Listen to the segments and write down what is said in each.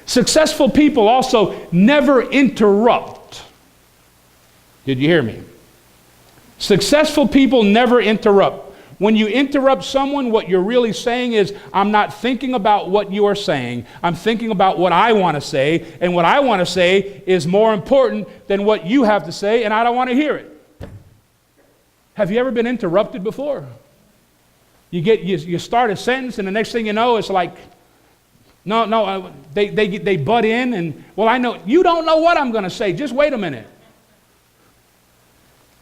Successful people also never interrupt. Did you hear me? Successful people never interrupt. When you interrupt someone, what you're really saying is, I'm not thinking about what you are saying. I'm thinking about what I want to say, and what I want to say is more important than what you have to say, and I don't want to hear it. Have you ever been interrupted before? You start a sentence, and the next thing you know, it's like, they butt in, and, well, I know, you don't know what I'm going to say. Just wait a minute.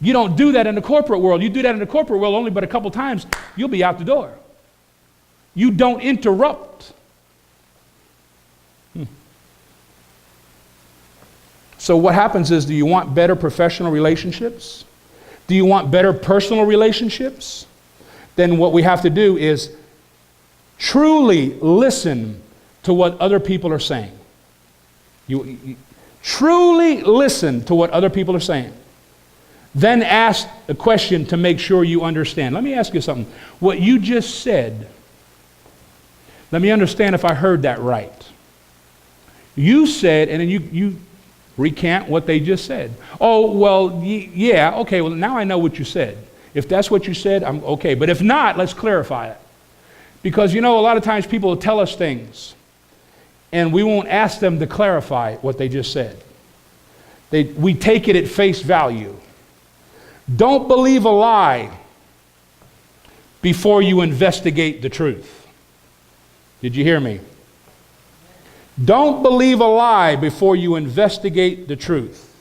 You don't do that in the corporate world. You do that in the corporate world only but a couple times, you'll be out the door. You don't interrupt. So what happens is, do you want better professional relationships? Do you want better personal relationships? Then what we have to do is truly listen to what other people are saying. You truly listen to what other people are saying. Then ask a question to make sure you understand. Let me ask you something. What you just said, let me understand if I heard that right. You said, and then you recant what they just said. Oh, well, yeah, okay, well, now I know what you said. If that's what you said, I'm okay. But if not, let's clarify it. Because, a lot of times people will tell us things, and we won't ask them to clarify what they just said. We take it at face value. Don't believe a lie before you investigate the truth. Did you hear me? Don't believe a lie before you investigate the truth.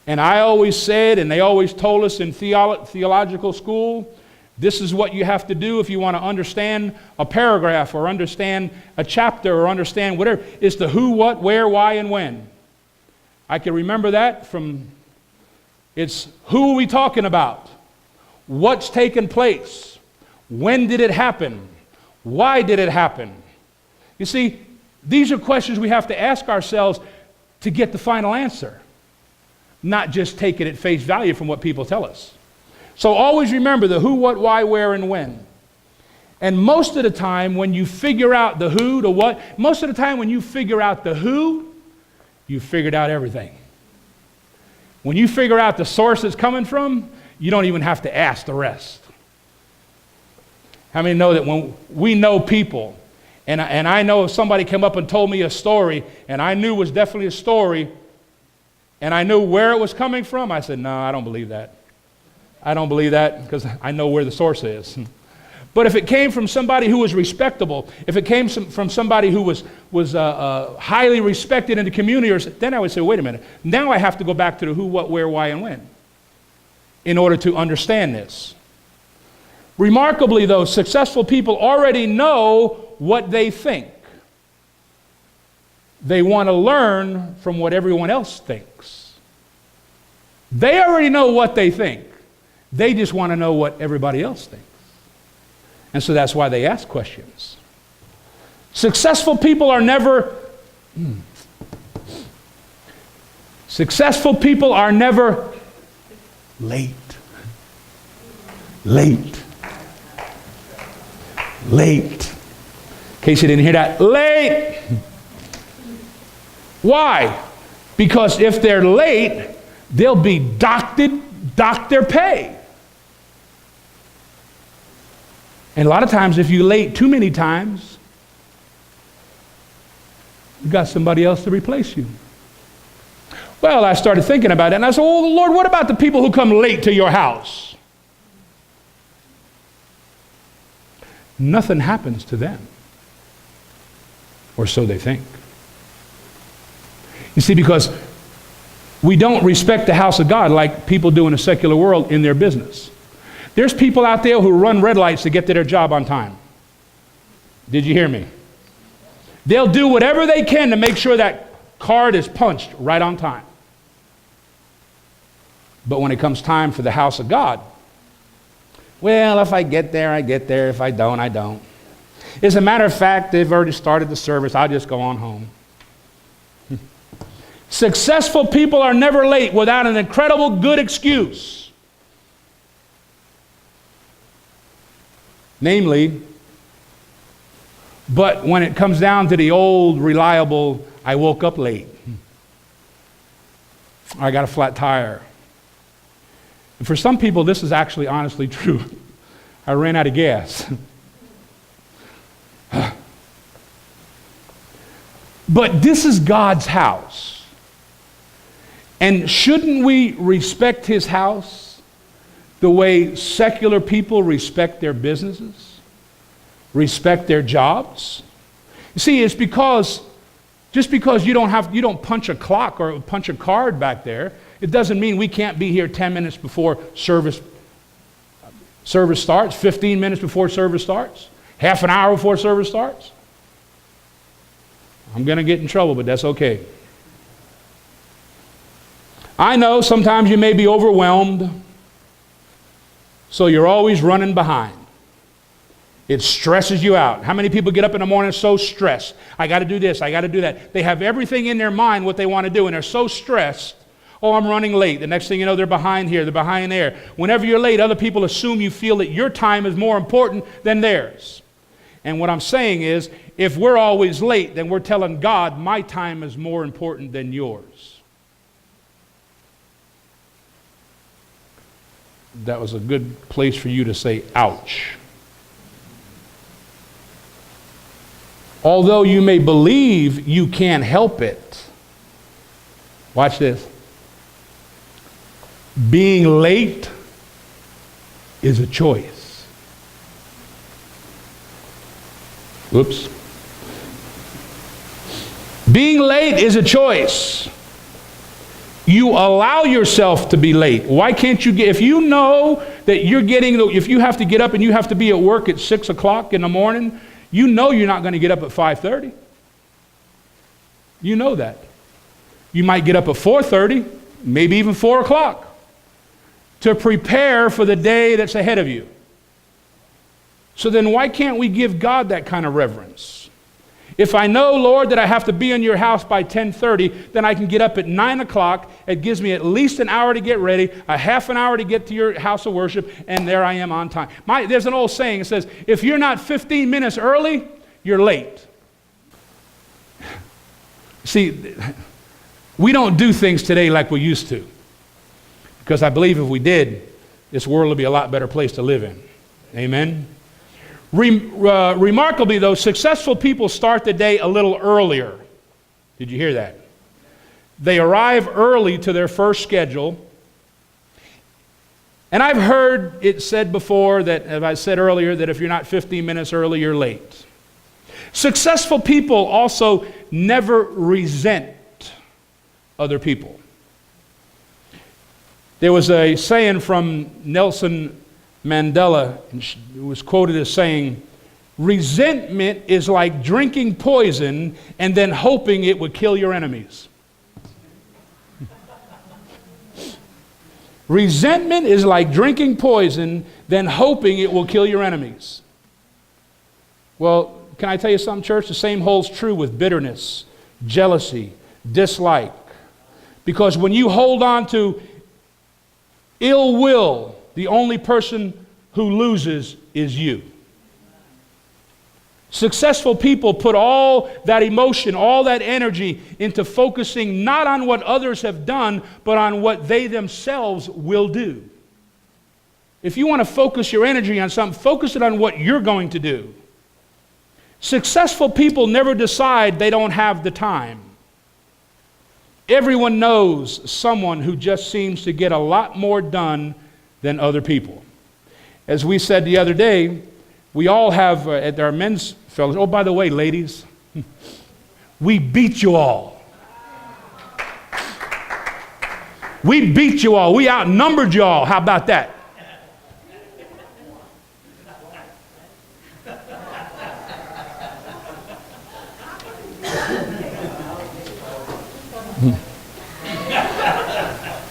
And I always said, and they always told us in theological school, this is what you have to do if you want to understand a paragraph or understand a chapter or understand whatever. It's the who, what, where, why, and when. I can remember that from... It's who are we talking about? What's taken place? When did it happen? Why did it happen? You see, these are questions we have to ask ourselves to get the final answer, not just take it at face value from what people tell us. So always remember the who, what, why, where, and when. And most of the time when you figure out the who, the what, most of the time when you figure out the who, you've figured out everything. When you figure out the source it's coming from, you don't even have to ask the rest. How many know that when we know people, and I know if somebody came up and told me a story, and I knew it was definitely a story, and I knew where it was coming from, I said, no, I don't believe that. I don't believe that because I know where the source is. But if it came from somebody who was respectable, if it came from somebody who was highly respected in the community, then I would say, wait a minute, now I have to go back to the who, what, where, why, and when in order to understand this. Remarkably, though, successful people already know what they think. They want to learn from what everyone else thinks. They already know what they think. They just want to know what everybody else thinks. And so that's why they ask questions. Successful people are never late. Late. In case you didn't hear that, late. Why? Because if they're late, they'll be docked their pay. And a lot of times, if you're late too many times, you've got somebody else to replace you. Well, I started thinking about it, and I said, oh, Lord, what about the people who come late to your house? Nothing happens to them. Or so they think. You see, because we don't respect the house of God like people do in the secular world in their business. There's people out there who run red lights to get to their job on time. Did you hear me? They'll do whatever they can to make sure that card is punched right on time. But when it comes time for the house of God, well, if I get there, I get there. If I don't, I don't. As a matter of fact, they've already started the service. I'll just go on home. Successful people are never late without an incredible good excuse. Namely, But when it comes down to the old reliable, I woke up late, or I got a flat tire. And for some people, this is actually honestly true. I ran out of gas. But this is God's house. And shouldn't we respect his house the way secular people respect their businesses, respect their jobs? You see, it's because just because you don't punch a clock or punch a card back there, it doesn't mean we can't be here 10 minutes before service starts, 15 minutes before service starts, half an hour before service starts. I'm going to get in trouble, but that's okay. I know sometimes you may be overwhelmed, so you're always running behind. It stresses you out. How many people get up in the morning so stressed? I got to do this, I got to do that. They have everything in their mind what they want to do, and they're so stressed. Oh, I'm running late. The next thing you know, they're behind here, they're behind there. Whenever you're late, other people assume you feel that your time is more important than theirs. And what I'm saying is, if we're always late, then we're telling God, my time is more important than yours. That was a good place for you to say, ouch. Although you may believe you can't help it, watch this. Being late is a choice. Oops. Being late is a choice. You allow yourself to be late. Why can't you if you know that if you have to get up and you have to be at work at 6 o'clock in the morning, you know you're not going to get up at 5:30. You know that. You might get up at 4:30, maybe even 4 o'clock, to prepare for the day that's ahead of you. So then why can't we give God that kind of reverence? If I know, Lord, that I have to be in your house by 10:30, then I can get up at 9 o'clock. It gives me at least an hour to get ready, a half an hour to get to your house of worship, and there I am on time. There's an old saying, it says, if you're not 15 minutes early, you're late. See, we don't do things today like we used to, because I believe if we did, this world would be a lot better place to live in. Amen? Remarkably, though, successful people start the day a little earlier. Did you hear that? They arrive early to their first schedule. And I've heard it said before that, as I said earlier, that if you're not 15 minutes early, you're late. Successful people also never resent other people. There was a saying from Nelson Mandela, it was quoted as saying, resentment is like drinking poison and then hoping it would kill your enemies. Resentment is like drinking poison, then hoping it will kill your enemies. Well, can I tell you something, church? The same holds true with bitterness, jealousy, dislike. Because when you hold on to ill will, the only person who loses is you. Successful people put all that emotion, all that energy into focusing not on what others have done, but on what they themselves will do. If you want to focus your energy on something, focus it on what you're going to do. Successful people never decide they don't have the time. Everyone knows someone who just seems to get a lot more done than other people. As we said the other day, we all have at our men's fellows, oh, by the way, ladies, we beat you all. We beat you all. We outnumbered you all. How about that?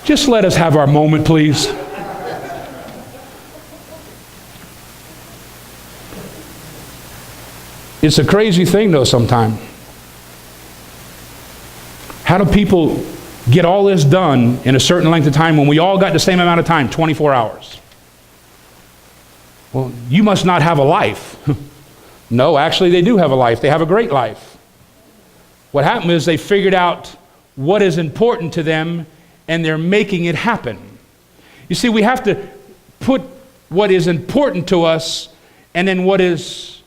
Just let us have our moment, please. It's a crazy thing, though, sometimes. How do people get all this done in a certain length of time when we all got the same amount of time, 24 hours? Well, you must not have a life. No, actually they do have a life. They have a great life. What happened is they figured out what is important to them and they're making it happen. You see, we have to put what is important to us and then what is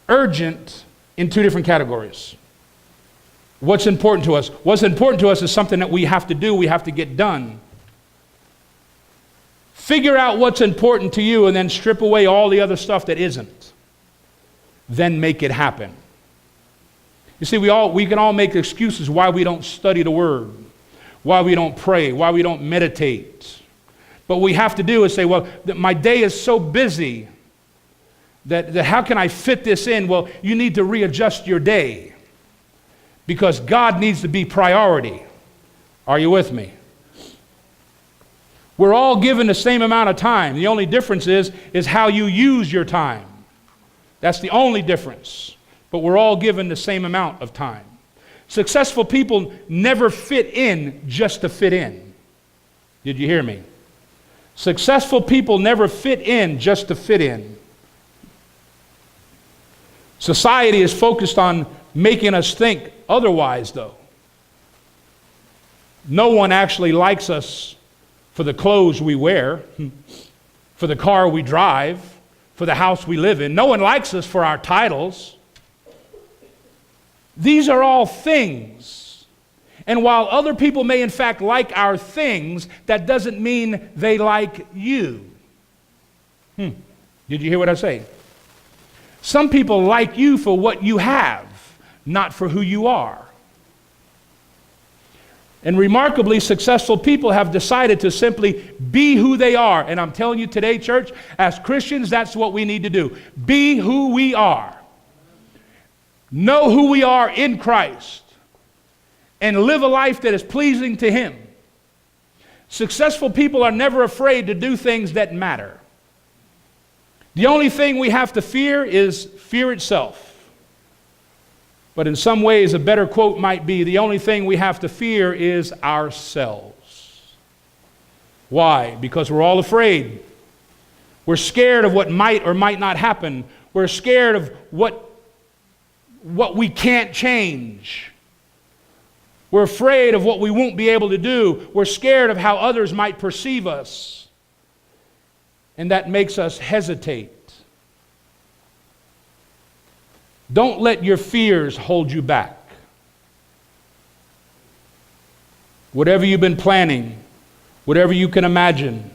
urgent in two different categories. What's important to us? What's important to us is something that we have to do, we have to get done. Figure out what's important to you and then strip away all the other stuff that isn't. Then make it happen. You see, we can all make excuses why we don't study the Word, why we don't pray, why we don't meditate. But what we have to do is say, well, my day is so busy that how can I fit this in? Well, you need to readjust your day because God needs to be priority. Are you with me? We're all given the same amount of time. The only difference is how you use your time. That's the only difference. But we're all given the same amount of time. Successful people never fit in just to fit in. Did you hear me? Successful people never fit in just to fit in. Society is focused on making us think otherwise, though. No one actually likes us for the clothes we wear, for the car we drive, for the house we live in. No one likes us for our titles. These are all things. And while other people may in fact like our things, that doesn't mean they like you. Did you hear what I say? Some people like you for what you have, not for who you are. And remarkably, successful people have decided to simply be who they are. And I'm telling you today, church, as Christians, that's what we need to do. Be who we are. Know who we are in Christ. And live a life that is pleasing to Him. Successful people are never afraid to do things that matter. The only thing we have to fear is fear itself. But in some ways, a better quote might be, the only thing we have to fear is ourselves. Why? Because we're all afraid. We're scared of what might or might not happen. We're scared of what we can't change. We're afraid of what we won't be able to do. We're scared of how others might perceive us. And that makes us hesitate. Don't let your fears hold you back. Whatever you've been planning, whatever you can imagine,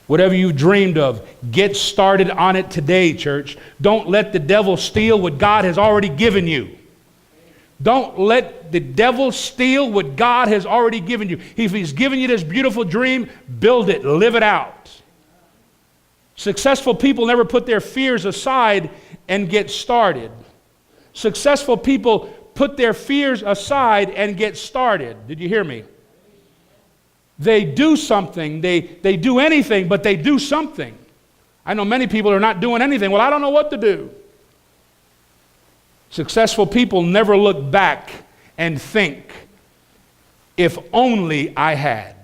whatever you dreamed of, get started on it today, church. Don't let the devil steal what God has already given you. Don't let the devil steal what God has already given you. If He's given you this beautiful dream, build it, live it out. Successful people never put their fears aside and get started. Successful people put their fears aside and get started. Did you hear me? They do something. They do anything, but they do something. I know many people are not doing anything. Well, I don't know what to do. Successful people never look back and think, if only I had.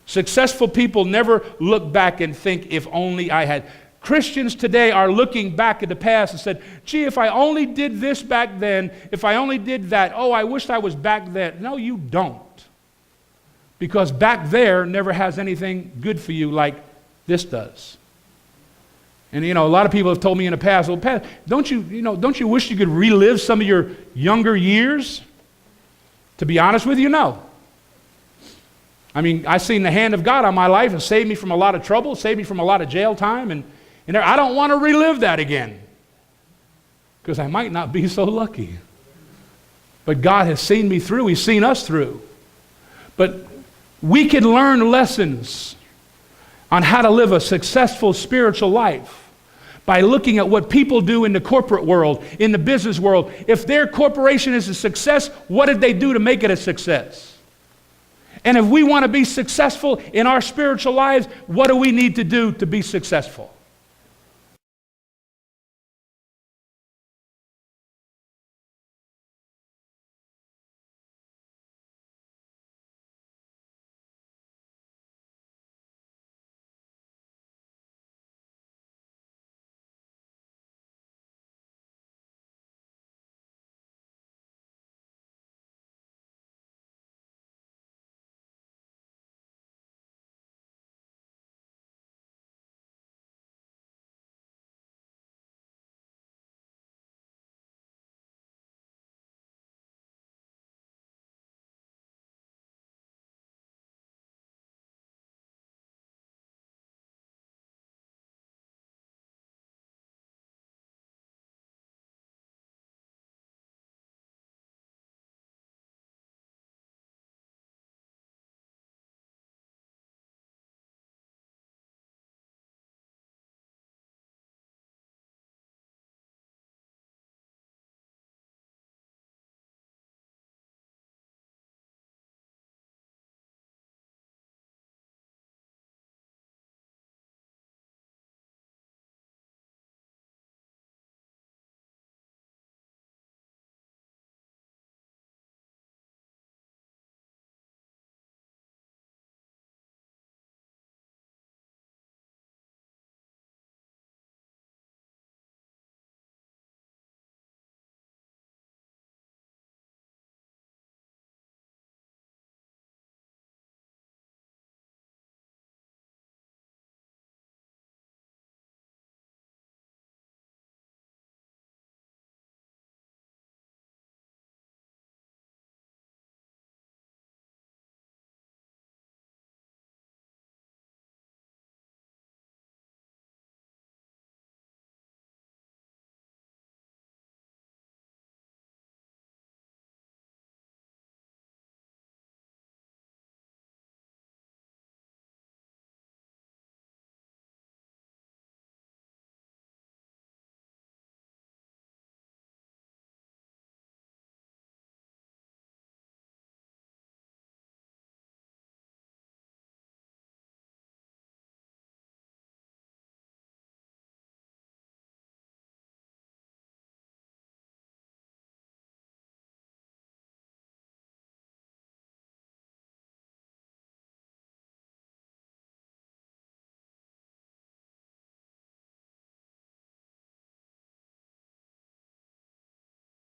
Successful people never look back and think, if only I had. Christians today are looking back at the past and said, gee, if I only did this back then, if I only did that, oh, I wish I was back then. No, you don't. Because back there never has anything good for you like this does. And a lot of people have told me in the past, well, Pat, don't you wish you could relive some of your younger years? To be honest with you, no. I mean, I've seen the hand of God on my life and saved me from a lot of trouble, saved me from a lot of jail time, and I don't want to relive that again because I might not be so lucky. But God has seen me through. He's seen us through. But we can learn lessons on how to live a successful spiritual life by looking at what people do in the corporate world, in the business world. If their corporation is a success, what did they do to make it a success? And if we want to be successful in our spiritual lives, what do we need to do to be successful?